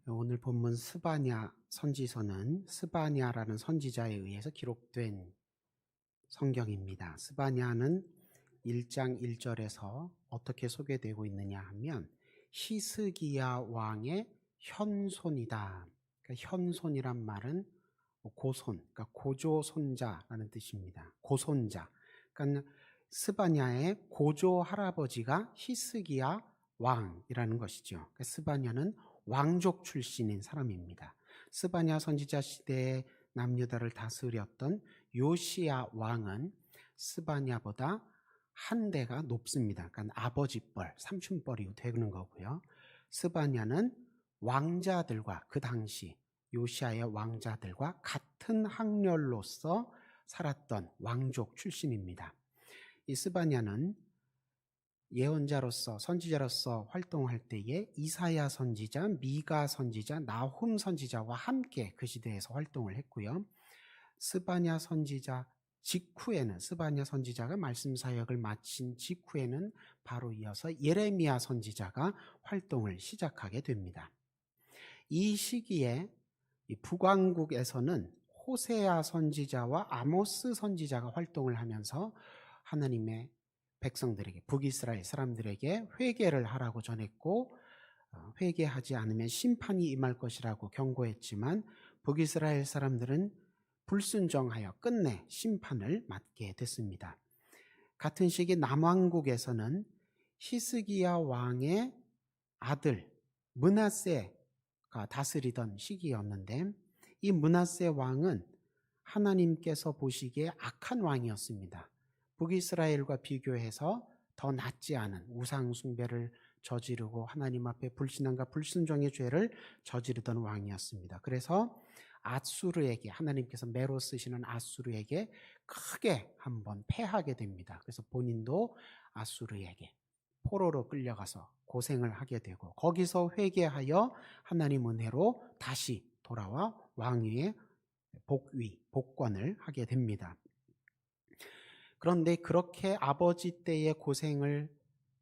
오늘 본문 스바냐 선지서는 스바냐라는 선지자에 의해서 기록된 성경입니다. 스바냐는 1장 1절에서 어떻게 소개되고 있느냐 하면 히스기야 왕의 현손이다. 그러니까 현손이란 말은 고손, 그러니까 고조 손자라는 뜻입니다. 고손자. 그러니까 스바냐의 고조 할아버지가 히스기야 왕이라는 것이죠. 그러니까 스바냐는 왕족 출신인 사람입니다. 스바냐 선지자 시대에 남유다를 다스렸던 요시야 왕은 스바냐보다 한 대가 높습니다. 그러니까 아버지뻘, 삼촌뻘이 되는 거고요. 스바냐는 왕자들과 그 당시 요시야의 왕자들과 같은 학렬로서 살았던 왕족 출신입니다. 이 스바냐는 예언자로서 선지자로서 활동할 때에 이사야 선지자, 미가 선지자, 나훔 선지자와 함께 그 시대에서 활동을 했고요. 스바냐 선지자 직후에는 스바냐 선지자가 말씀 사역을 마친 직후에는 바로 이어서 예레미야 선지자가 활동을 시작하게 됩니다. 이 시기에 북왕국에서는 호세아 선지자와 아모스 선지자가 활동을 하면서 하나님의 백성들에게, 북이스라엘 사람들에게 회개를 하라고 전했고, 회개하지 않으면 심판이 임할 것이라고 경고했지만 북이스라엘 사람들은 불순종하여 끝내 심판을 맞게 됐습니다. 같은 시기 남왕국에서는 히스기야 왕의 아들 므낫세가 다스리던 시기였는데, 이 므낫세 왕은 하나님께서 보시기에 악한 왕이었습니다. 북이스라엘과 비교해서 더 낫지 않은 우상 숭배를 저지르고 하나님 앞에 불신앙과 불순종의 죄를 저지르던 왕이었습니다. 그래서 아수르에게, 하나님께서 매로 쓰시는 아수르에게 크게 한번 패하게 됩니다. 그래서 본인도 아수르에게 포로로 끌려가서 고생을 하게 되고, 거기서 회개하여 하나님 은혜로 다시 돌아와 왕위의 복권을 하게 됩니다. 그런데 그렇게 아버지 때의 고생을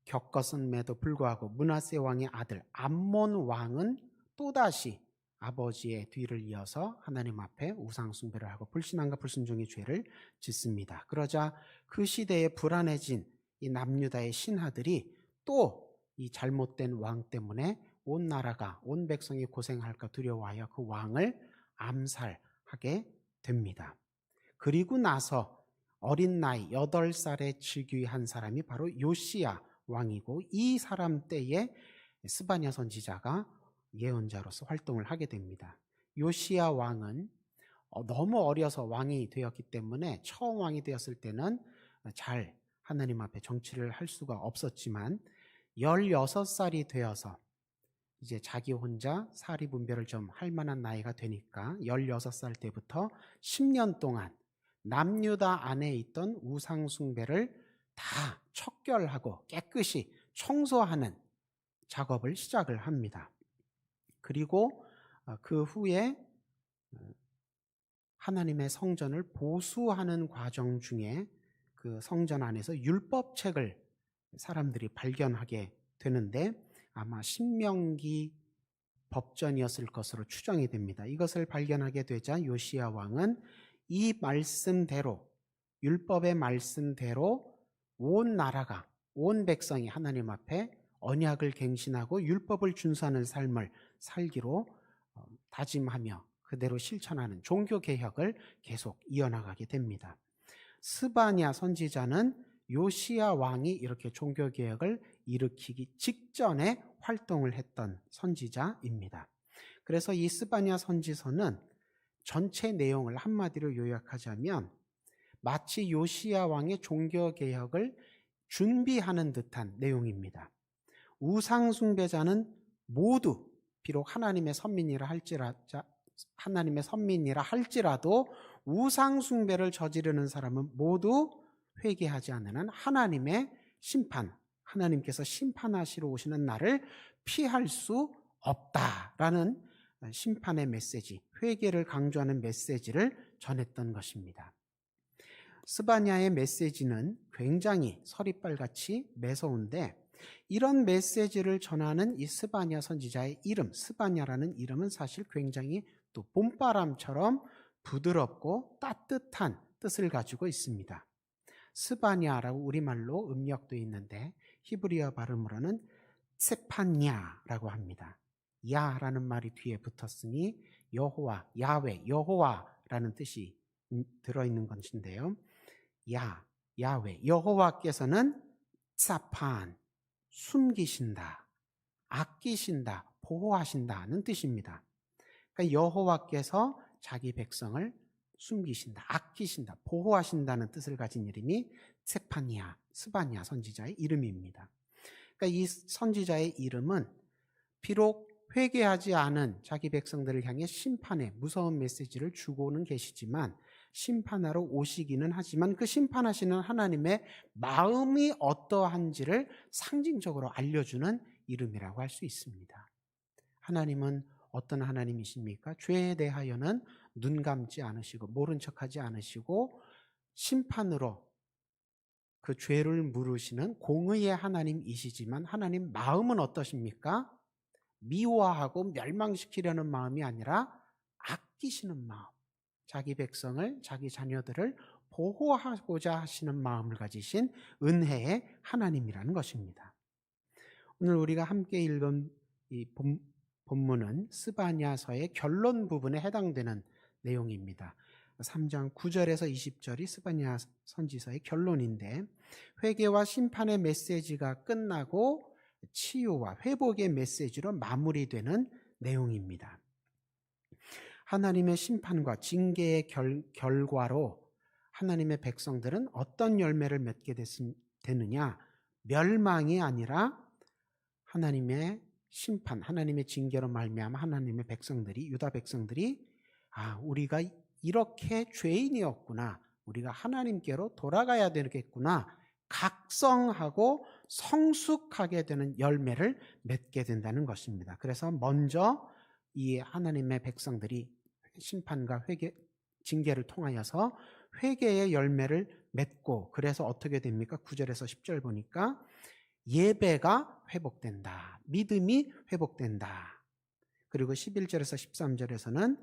겪었음에도 불구하고 므낫세 왕의 아들 암몬 왕은 또다시 아버지의 뒤를 이어서 하나님 앞에 우상 숭배를 하고 불신앙과 불순종의 죄를 짓습니다. 그러자 그 시대에 불안해진 이 남유다의 신하들이 또 이 잘못된 왕 때문에 온 나라가, 온 백성이 고생할까 두려워하여 그 왕을 암살하게 됩니다. 그리고 나서 어린 나이 8살에 즉위한 사람이 바로 요시야 왕이고, 이 사람 때에 스바냐 선지자가 예언자로서 활동을 하게 됩니다. 요시야 왕은 너무 어려서 왕이 되었기 때문에 처음 왕이 되었을 때는 잘 하나님 앞에 정치를 할 수가 없었지만 16살이 되어서 이제 자기 혼자 사리분별을 좀 할 만한 나이가 되니까 16살 때부터 10년 동안 남유다 안에 있던 우상 숭배를 다 척결하고 깨끗이 청소하는 작업을 시작을 합니다. 그리고 그 후에 하나님의 성전을 보수하는 과정 중에 그 성전 안에서 율법책을 사람들이 발견하게 되는데, 아마 신명기 법전이었을 것으로 추정이 됩니다. 이것을 발견하게 되자 요시야 왕은 이 말씀대로, 율법의 말씀대로 온 나라가, 온 백성이 하나님 앞에 언약을 갱신하고 율법을 준수하는 삶을 살기로 다짐하며 그대로 실천하는 종교개혁을 계속 이어나가게 됩니다. 스바냐 선지자는 요시야 왕이 이렇게 종교개혁을 일으키기 직전에 활동을 했던 선지자입니다. 그래서 이 스바냐 선지서는 전체 내용을 한마디로 요약하자면 마치 요시야 왕의 종교개혁을 준비하는 듯한 내용입니다. 우상 숭배자는 모두 비록 하나님의 선민이라 할지라도 우상 숭배를 저지르는 사람은 모두 회개하지 않는 한 하나님의 심판, 하나님께서 심판하시러 오시는 날을 피할 수 없다라는 심판의 메시지, 회개를 강조하는 메시지를 전했던 것입니다. 스바냐의 메시지는 굉장히 서리빨같이 매서운데 이런 메시지를 전하는 이 스바냐 선지자의 이름, 스바냐라는 이름은 사실 굉장히 또 봄바람처럼 부드럽고 따뜻한 뜻을 가지고 있습니다. 스바냐라고 우리말로 음력되어 있는데 히브리어 발음으로는 세판냐라고 합니다. 야라는 말이 뒤에 붙었으니 여호와, 야훼, 여호와라는 뜻이 들어있는 것인데요. 야훼, 여호와께서는 사판, 숨기신다, 아끼신다, 보호하신다는 뜻입니다. 그러니까 여호와께서 자기 백성을 숨기신다, 아끼신다, 보호하신다는 뜻을 가진 이름이 세파냐, 스바냐 선지자의 이름입니다. 그러니까 이 선지자의 이름은 비록 회개하지 않은 자기 백성들을 향해 심판의 무서운 메시지를 주고는 계시지만 심판하러 오시기는 하지만 그 심판하시는 하나님의 마음이 어떠한지를 상징적으로 알려주는 이름이라고 할 수 있습니다. 하나님은 어떤 하나님이십니까? 죄에 대하여는 눈 감지 않으시고 모른 척하지 않으시고 심판으로 그 죄를 물으시는 공의의 하나님이시지만 하나님 마음은 어떠십니까? 미워하고 멸망시키려는 마음이 아니라 아끼시는 마음, 자기 백성을, 자기 자녀들을 보호하고자 하시는 마음을 가지신 은혜의 하나님이라는 것입니다. 오늘 우리가 함께 읽은 이 본문은 스바냐서의 결론 부분에 해당되는 내용입니다. 3장 9절에서 20절이 스바냐 선지서의 결론인데 회개와 심판의 메시지가 끝나고 치유와 회복의 메시지로 마무리되는 내용입니다. 하나님의 심판과 징계의 결과로 하나님의 백성들은 어떤 열매를 맺게 되느냐? 멸망이 아니라 하나님의 심판, 하나님의 징계로 말미암아 하나님의 백성들이, 유다 백성들이 우리가 이렇게 죄인이었구나, 우리가 하나님께로 돌아가야 되겠구나, 각성하고 성숙하게 되는 열매를 맺게 된다는 것입니다. 그래서 먼저 이 하나님의 백성들이 심판과 회개, 징계를 통하여서 회개의 열매를 맺고, 그래서 어떻게 됩니까? 9절에서 10절 보니까 예배가 회복된다, 믿음이 회복된다. 그리고 11절에서 13절에서는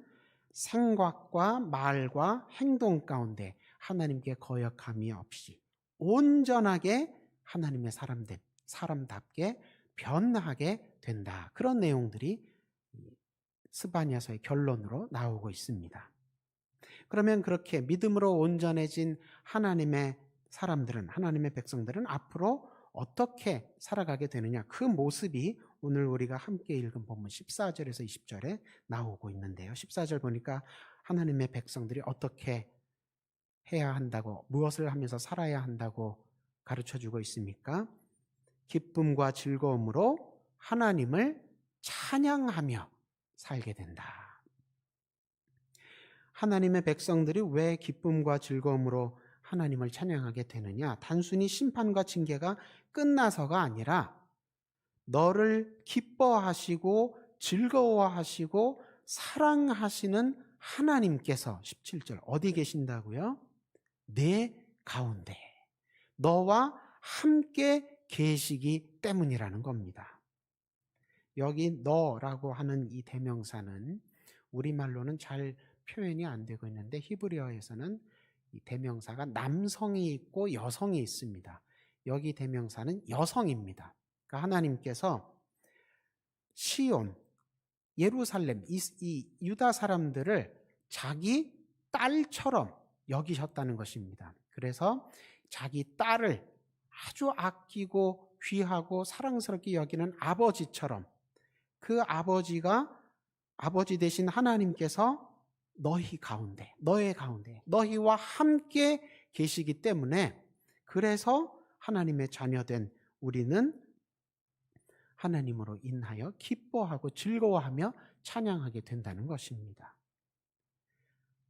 생각과 말과 행동 가운데 하나님께 거역함이 없이 온전하게 하나님의 사람답게 변하게 된다. 그런 내용들이 스바냐서의 결론으로 나오고 있습니다. 그러면 그렇게 믿음으로 온전해진 하나님의 사람들은, 하나님의 백성들은 앞으로 어떻게 살아가게 되느냐? 그 모습이 오늘 우리가 함께 읽은 본문 14절에서 20절에 나오고 있는데요. 14절 보니까 하나님의 백성들이 어떻게 해야 한다고, 무엇을 하면서 살아야 한다고 가르쳐주고 있습니까? 기쁨과 즐거움으로 하나님을 찬양하며 살게 된다. 하나님의 백성들이 왜 기쁨과 즐거움으로 하나님을 찬양하게 되느냐? 단순히 심판과 징계가 끝나서가 아니라 너를 기뻐하시고 즐거워하시고 사랑하시는 하나님께서 17절 어디 계신다고요? 내 가운데 너와 함께 계시기 때문이라는 겁니다. 여기 너라고 하는 이 대명사는 우리말로는 잘 표현이 안 되고 있는데 히브리어에서는 이 대명사가 남성이 있고 여성이 있습니다. 여기 대명사는 여성입니다. 그러니까 하나님께서 시온, 예루살렘, 이 유다 사람들을 자기 딸처럼 여기셨다는 것입니다. 그래서 자기 딸을 아주 아끼고 귀하고 사랑스럽게 여기는 아버지처럼 그 아버지가 아버지 되신 하나님께서 너희 가운데, 너의 가운데, 너희와 함께 계시기 때문에 그래서 하나님의 자녀된 우리는 하나님으로 인하여 기뻐하고 즐거워하며 찬양하게 된다는 것입니다.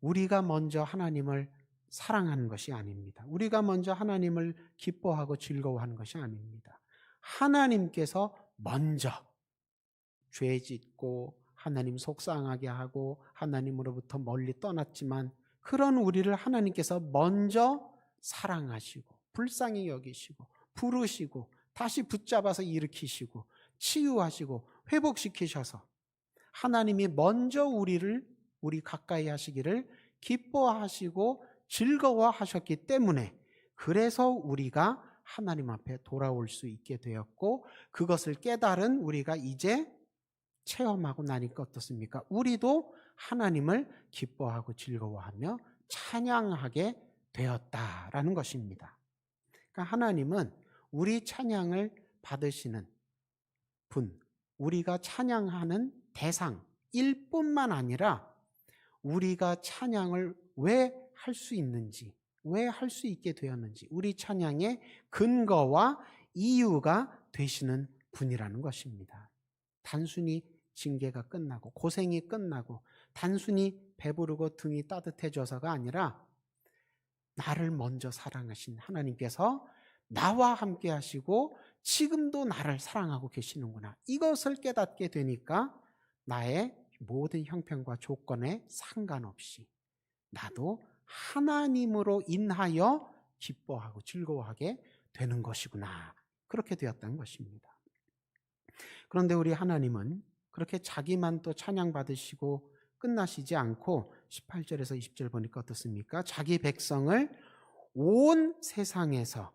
우리가 먼저 하나님을 사랑하는 것이 아닙니다. 우리가 먼저 하나님을 기뻐하고 즐거워하는 것이 아닙니다. 하나님께서 먼저 죄 짓고 하나님 속상하게 하고 하나님으로부터 멀리 떠났지만 그런 우리를 하나님께서 먼저 사랑하시고 불쌍히 여기시고 부르시고 다시 붙잡아서 일으키시고 치유하시고 회복시키셔서 하나님이 먼저 우리 가까이 하시기를 기뻐하시고 즐거워하셨기 때문에, 그래서 우리가 하나님 앞에 돌아올 수 있게 되었고, 그것을 깨달은 우리가 이제 체험하고 나니까 어떻습니까? 우리도 하나님을 기뻐하고 즐거워하며 찬양하게 되었다라는 것입니다. 그러니까 하나님은 우리 찬양을 받으시는 분, 우리가 찬양하는 대상일 뿐만 아니라 우리가 찬양을 왜 할 수 있는지, 왜 할 수 있게 되었는지, 우리 찬양의 근거와 이유가 되시는 분이라는 것입니다. 단순히 징계가 끝나고 고생이 끝나고 단순히 배부르고 등이 따뜻해져서가 아니라 나를 먼저 사랑하신 하나님께서 나와 함께 하시고 지금도 나를 사랑하고 계시는구나, 이것을 깨닫게 되니까 나의 모든 형편과 조건에 상관없이 나도 하나님으로 인하여 기뻐하고 즐거워하게 되는 것이구나, 그렇게 되었다는 것입니다. 그런데 우리 하나님은 그렇게 자기만 또 찬양받으시고 끝나시지 않고 18절에서 20절 보니까 어떻습니까? 자기 백성을 온 세상에서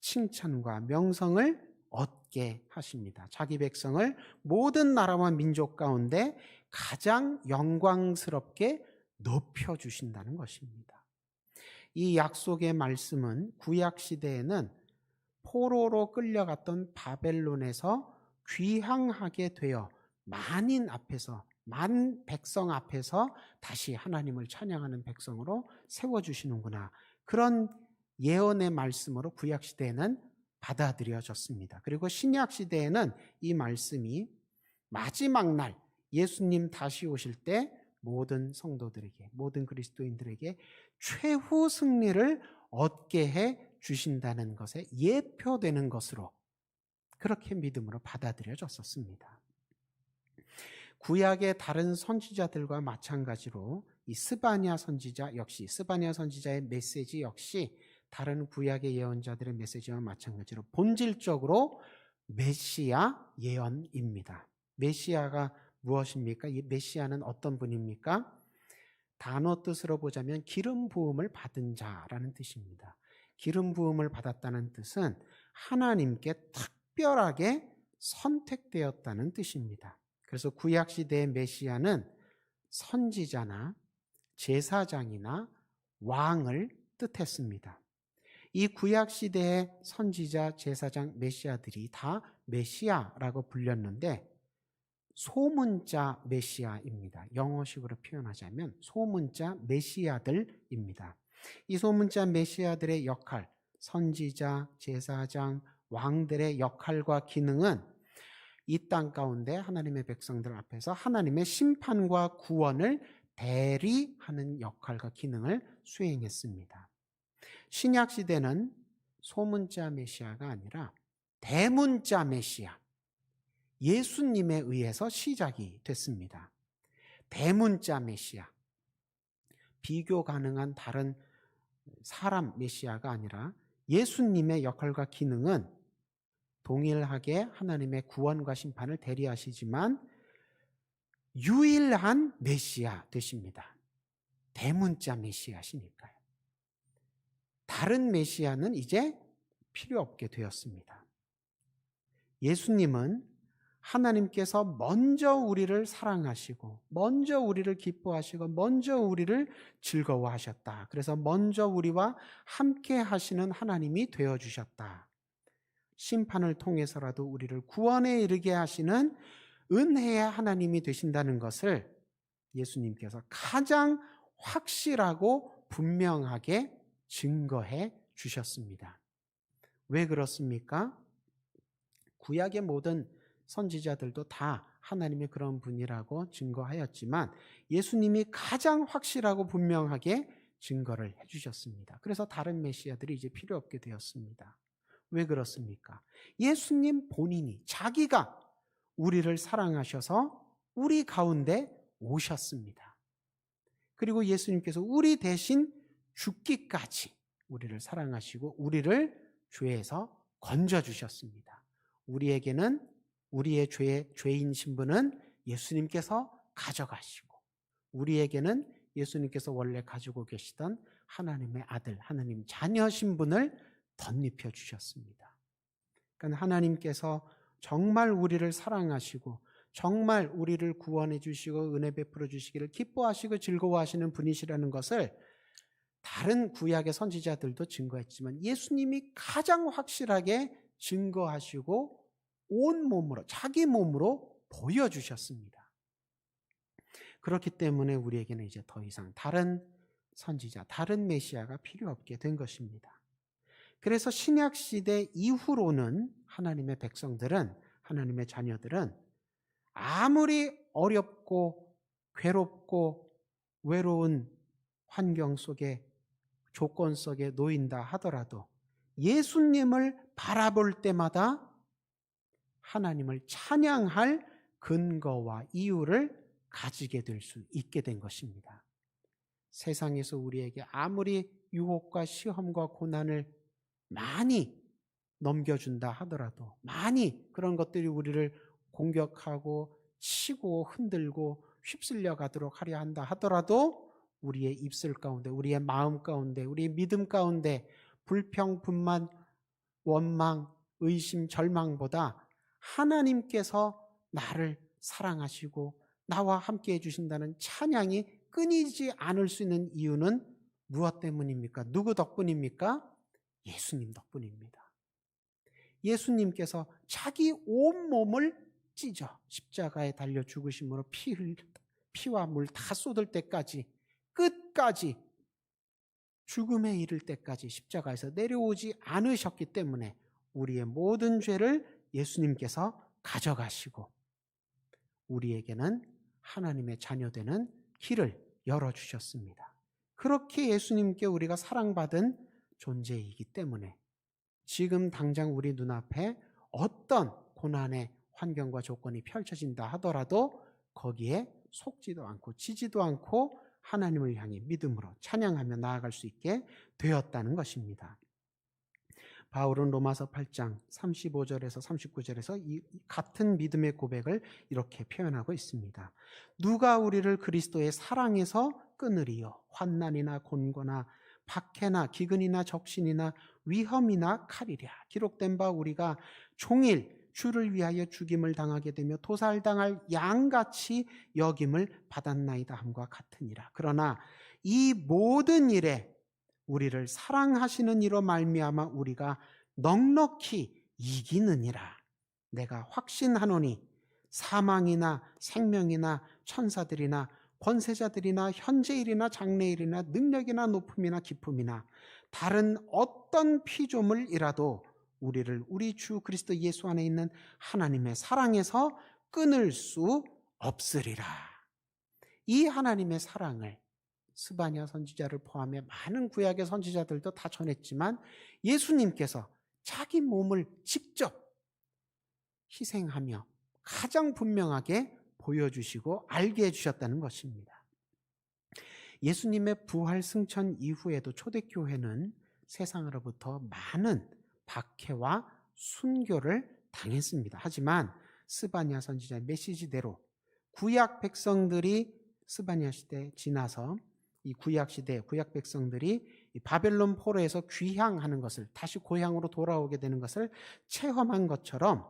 칭찬과 명성을 얻게 하십니다. 자기 백성을 모든 나라와 민족 가운데 가장 영광스럽게 높여주신다는 것입니다. 이 약속의 말씀은 구약시대에는 포로로 끌려갔던 바벨론에서 귀향하게 되어 만 백성 앞에서 다시 하나님을 찬양하는 백성으로 세워주시는구나, 그런 예언의 말씀으로 구약시대에는 받아들여졌습니다. 그리고 신약시대에는 이 말씀이 마지막 날 예수님 다시 오실 때 모든 성도들에게, 모든 그리스도인들에게 최후 승리를 얻게 해 주신다는 것에 예표되는 것으로 그렇게 믿음으로 받아들여졌었습니다. 구약의 다른 선지자들과 마찬가지로 이 스바냐 선지자의 메시지 역시 다른 구약의 예언자들의 메시지와 마찬가지로 본질적으로 메시아 예언입니다. 메시아가 무엇입니까? 이 메시아는 어떤 분입니까? 단어 뜻으로 보자면 기름 부음을 받은 자라는 뜻입니다. 기름 부음을 받았다는 뜻은 하나님께 특별하게 선택되었다는 뜻입니다. 그래서 구약시대의 메시아는 선지자나 제사장이나 왕을 뜻했습니다. 이 구약시대의 선지자, 제사장, 메시아들이 다 메시아라고 불렸는데 소문자 메시아입니다. 영어식으로 표현하자면 소문자 메시아들입니다. 이 소문자 메시아들의 역할, 선지자, 제사장, 왕들의 역할과 기능은 이 땅 가운데 하나님의 백성들 앞에서 하나님의 심판과 구원을 대리하는 역할과 기능을 수행했습니다. 신약시대는 소문자 메시아가 아니라 대문자 메시아, 예수님에 의해서 시작이 됐습니다. 대문자 메시아, 비교 가능한 다른 사람 메시아가 아니라 예수님의 역할과 기능은 동일하게 하나님의 구원과 심판을 대리하시지만 유일한 메시아 되십니다. 대문자 메시아시니까요. 다른 메시아는 이제 필요 없게 되었습니다. 예수님은 하나님께서 먼저 우리를 사랑하시고 먼저 우리를 기뻐하시고 먼저 우리를 즐거워하셨다. 그래서 먼저 우리와 함께 하시는 하나님이 되어주셨다. 심판을 통해서라도 우리를 구원에 이르게 하시는 은혜의 하나님이 되신다는 것을 예수님께서 가장 확실하고 분명하게 증거해 주셨습니다. 왜 그렇습니까? 구약의 모든 선지자들도 다 하나님의 그런 분이라고 증거하였지만 예수님이 가장 확실하고 분명하게 증거를 해주셨습니다. 그래서 다른 메시아들이 이제 필요 없게 되었습니다. 왜 그렇습니까? 예수님 본인이 자기가 우리를 사랑하셔서 우리 가운데 오셨습니다. 그리고 예수님께서 우리 대신 죽기까지 우리를 사랑하시고 우리를 죄에서 건져주셨습니다. 우리에게는 우리의 죄인 신분은 예수님께서 가져가시고, 우리에게는 예수님께서 원래 가지고 계시던 하나님의 아들, 하나님 자녀 신분을 덧입혀 주셨습니다. 그러니까 하나님께서 정말 우리를 사랑하시고 정말 우리를 구원해 주시고 은혜 베풀어 주시기를 기뻐하시고 즐거워하시는 분이시라는 것을 다른 구약의 선지자들도 증거했지만 예수님이 가장 확실하게 증거하시고 온 몸으로, 자기 몸으로 보여주셨습니다. 그렇기 때문에 우리에게는 이제 더 이상 다른 선지자, 다른 메시아가 필요 없게 된 것입니다. 그래서 신약 시대 이후로는 하나님의 백성들은, 하나님의 자녀들은 아무리 어렵고 괴롭고 외로운 환경 속에, 조건 속에 놓인다 하더라도 예수님을 바라볼 때마다 하나님을 찬양할 근거와 이유를 가지게 될 수 있게 된 것입니다. 세상에서 우리에게 아무리 유혹과 시험과 고난을 많이 넘겨준다 하더라도, 많이 그런 것들이 우리를 공격하고 치고 흔들고 휩쓸려 가도록 하려 한다 하더라도 우리의 입술 가운데, 우리의 마음 가운데, 우리의 믿음 가운데 불평, 분만, 원망, 의심, 절망보다 하나님께서 나를 사랑하시고 나와 함께 해주신다는 찬양이 끊이지 않을 수 있는 이유는 무엇 때문입니까? 누구 덕분입니까? 예수님 덕분입니다. 예수님께서 자기 온몸을 찢어 십자가에 달려 죽으심으로 피와 물 다 쏟을 때까지, 끝까지 죽음에 이를 때까지 십자가에서 내려오지 않으셨기 때문에 우리의 모든 죄를 예수님께서 가져가시고 우리에게는 하나님의 자녀되는 길을 열어주셨습니다. 그렇게 예수님께 우리가 사랑받은 존재이기 때문에 지금 당장 우리 눈앞에 어떤 고난의 환경과 조건이 펼쳐진다 하더라도 거기에 속지도 않고 지지도 않고 하나님을 향해 믿음으로 찬양하며 나아갈 수 있게 되었다는 것입니다. 바울은 로마서 8장 35절에서 39절에서 이 같은 믿음의 고백을 이렇게 표현하고 있습니다. 누가 우리를 그리스도의 사랑에서 끊으리요? 환난이나 곤고나 박해나 기근이나 적신이나 위험이나 칼이랴. 기록된 바 우리가 종일 주를 위하여 죽임을 당하게 되며 도살당할 양같이 여김을 받았나이다 함과 같으니라. 그러나 이 모든 일에 우리를 사랑하시는 이로 말미암아 우리가 넉넉히 이기느니라. 내가 확신하노니 사망이나 생명이나 천사들이나 권세자들이나 현재일이나 장래일이나 능력이나 높음이나 깊음이나 다른 어떤 피조물이라도 우리를 우리 주 그리스도 예수 안에 있는 하나님의 사랑에서 끊을 수 없으리라. 이 하나님의 사랑을 스바냐 선지자를 포함해 많은 구약의 선지자들도 다 전했지만 예수님께서 자기 몸을 직접 희생하며 가장 분명하게 보여주시고 알게 해주셨다는 것입니다. 예수님의 부활 승천 이후에도 초대교회는 세상으로부터 많은 박해와 순교를 당했습니다. 하지만 스바냐 선지자의 메시지대로 구약 백성들이 스바냐 시대 지나서 이 구약 시대 구약 백성들이 바벨론 포로에서 귀향하는 것을, 다시 고향으로 돌아오게 되는 것을 체험한 것처럼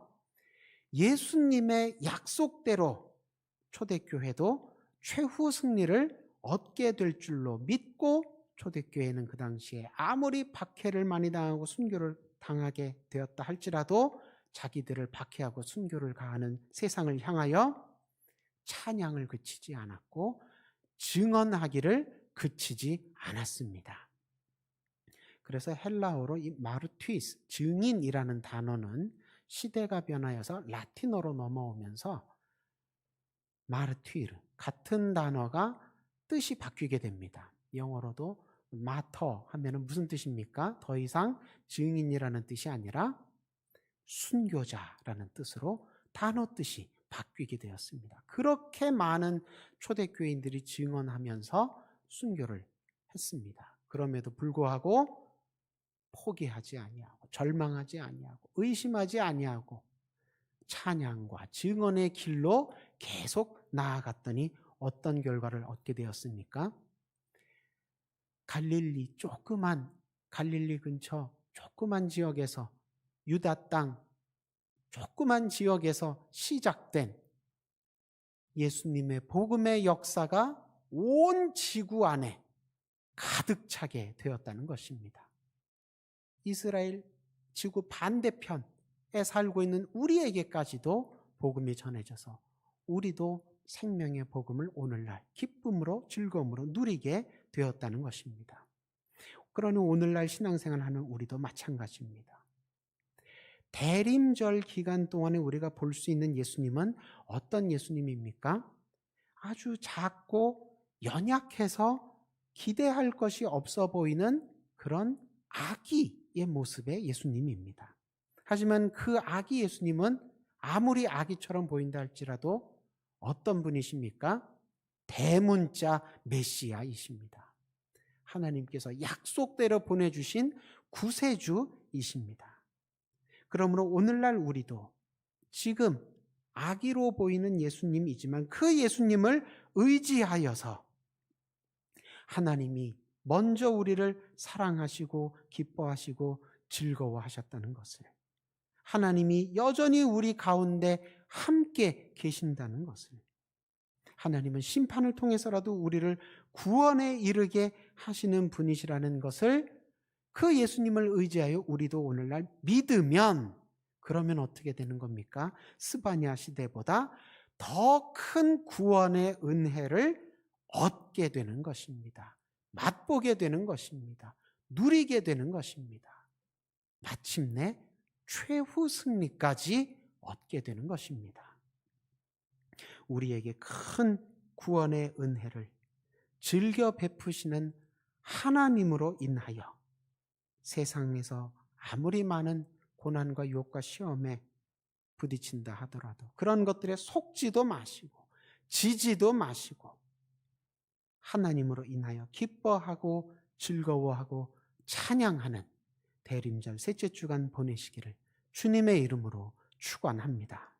예수님의 약속대로 초대교회도 최후 승리를 얻게 될 줄로 믿고 초대교회는 그 당시에 아무리 박해를 많이 당하고 순교를 당하게 되었다 할지라도 자기들을 박해하고 순교를 가하는 세상을 향하여 찬양을 그치지 않았고 증언하기를 그치지 않았습니다. 그래서 헬라어로 이 마르튀스, 증인이라는 단어는 시대가 변하여서 라틴어로 넘어오면서 마르튀르, 같은 단어가 뜻이 바뀌게 됩니다. 영어로도 마터 하면은 무슨 뜻입니까? 더 이상 증인이라는 뜻이 아니라 순교자라는 뜻으로 단어 뜻이 바뀌게 되었습니다. 그렇게 많은 초대교인들이 증언하면서 순교를 했습니다. 그럼에도 불구하고 포기하지 아니하고 절망하지 아니하고 의심하지 아니하고 찬양과 증언의 길로 계속 나아갔더니 어떤 결과를 얻게 되었습니까? 갈릴리 근처 조그만 지역에서, 유다 땅 조그만 지역에서 시작된 예수님의 복음의 역사가 온 지구 안에 가득 차게 되었다는 것입니다. 이스라엘 지구 반대편에 살고 있는 우리에게까지도 복음이 전해져서 우리도 생명의 복음을 오늘날 기쁨으로 즐거움으로 누리게 되었다는 것입니다. 그러니 오늘날 신앙생활하는 우리도 마찬가지입니다. 대림절 기간 동안에 우리가 볼 수 있는 예수님은 어떤 예수님입니까? 아주 작고 연약해서 기대할 것이 없어 보이는 그런 아기의 모습의 예수님입니다. 하지만 그 아기 예수님은 아무리 아기처럼 보인다 할지라도 어떤 분이십니까? 대문자 메시아이십니다. 하나님께서 약속대로 보내주신 구세주이십니다. 그러므로 오늘날 우리도 지금 아기로 보이는 예수님이지만 그 예수님을 의지하여서 하나님이 먼저 우리를 사랑하시고 기뻐하시고 즐거워하셨다는 것을, 하나님이 여전히 우리 가운데 함께 계신다는 것을, 하나님은 심판을 통해서라도 우리를 구원에 이르게 하시는 분이시라는 것을 그 예수님을 의지하여 우리도 오늘날 믿으면, 그러면 어떻게 되는 겁니까? 스바냐 시대보다 더 큰 구원의 은혜를 얻게 되는 것입니다. 맛보게 되는 것입니다. 누리게 되는 것입니다. 마침내 최후 승리까지 얻게 되는 것입니다. 우리에게 큰 구원의 은혜를 즐겨 베푸시는 하나님으로 인하여 세상에서 아무리 많은 고난과 유혹과 시험에 부딪힌다 하더라도 그런 것들에 속지도 마시고 지지도 마시고 하나님으로 인하여 기뻐하고 즐거워하고 찬양하는 대림절 셋째 주간 보내시기를 주님의 이름으로 축원합니다.